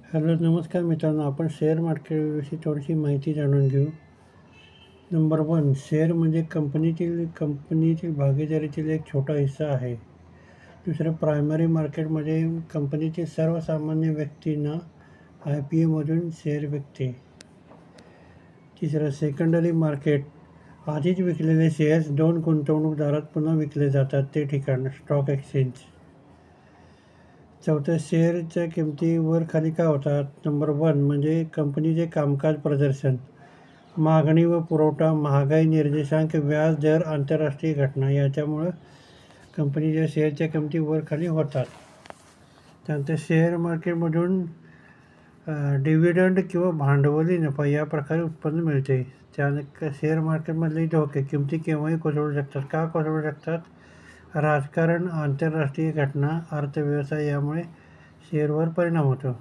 Hello नमस्कार मित्रांनो, आपण शेअर मार्केटविषयी थोडीशी माहिती जाणून घेऊ. नंबर 1, शेअर म्हणजे कंपनीतील भागीदारीतील एक छोटा हिस्सा आहे. दुसरं, प्रायमरी मार्केटमध्ये कंपनीतील सर्वसामान्य व्यक्तींना IPOमधून शेअर विकते. तिसरं, सेकंडरी मार्केट, आधीच विकलेले शेअर्स दोन गुंतवणूकदारात पुन्हा विकले जातात ते ठिकाण, स्टॉक एक्सचेंज. चौथं, शेअरच्या किमती वर खाली का होतात? नंबर 1 म्हणजे कंपनीचे कामकाज प्रदर्शन, मागणी व पुरवठा, महागाई निर्देशांक, व्याज दर, आंतरराष्ट्रीय घटना याच्यामुळं कंपनीच्या शेअरच्या किमती वर खाली होतात. त्यानंतर शेअर मार्केटमधून डिव्हिडंड किंवा भांडवली नफा या प्रकारे उत्पन्न मिळते. त्यानंतर शेअर मार्केटमधले धोके, किमती केव्हाही कोसळू शकतात. का कोसळू शकतात? राजकारण, आंतरराष्ट्रीय घटना, अर्थव्यवस्था यामुळे शेअरवर परिणाम होतो.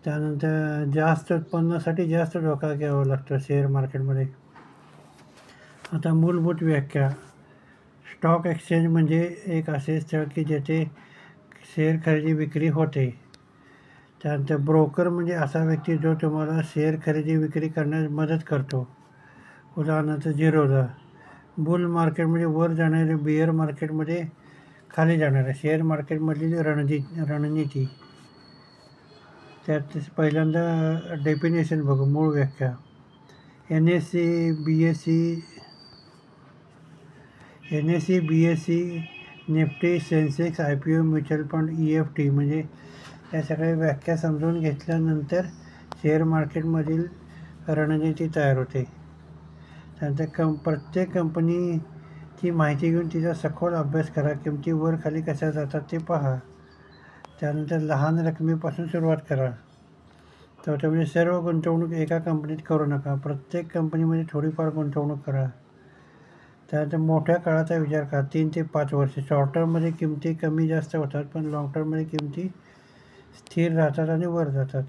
त्यानंतर जास्त उत्पन्नासाठी जास्त धोका घ्यावा लागतो शेअर मार्केटमध्ये. आता मूलभूत व्याख्या. स्टॉक एक्सचेंज म्हणजे एक असे स्थळ की जेथे शेअर खरेदी विक्री होते. त्यानंतर ब्रोकर म्हणजे असा व्यक्ती जो तुम्हाला शेअर खरेदी विक्री करण्यास मदत करतो. उदाहरणार्थ झिरोधा. बुल मार्केटमध्ये वर जाणारे, बिअर मार्केटमध्ये खाली जाणारे. शेअर मार्केटमधली रणनीती. त्यात पहिल्यांदा डेफिनेशन बघू, मूळ व्याख्या. NSE, BSE, Nifty, Sensex, IPO, mutual fund, EFT म्हणजे या सगळ्या व्याख्या समजून घेतल्यानंतर शेअर मार्केटमधील रणनीती तयार होते. त्यानंतर प्रत्येक कंपनीची माहिती घेऊन तिचा सखोल अभ्यास करा. किमती वर खाली कशा जातात ते पहा. त्यानंतर लहान रकमेपासून सुरुवात करा. चौथं म्हणजे सर्व गुंतवणूक एका कंपनीत करू नका. प्रत्येक कंपनीमध्ये थोडीफार गुंतवणूक करा. त्यानंतर मोठ्या काळाचा विचार करा, 3 ते 5 वर्ष. शॉर्ट टर्ममध्ये किमती कमी जास्त होतात, पण लाँग टर्ममध्ये किमती स्थिर राहतात आणि वर जातात.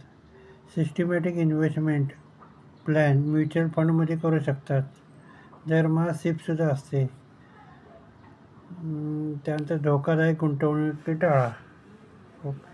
सिस्टमॅटिक इन्व्हेस्टमेंट प्लॅन म्युच्युअल फंडमध्ये करू शकतात. दरमहा SIPसुद्धा असते. त्यानंतर धोकादायक गुंतवणूक टाळा. ओके.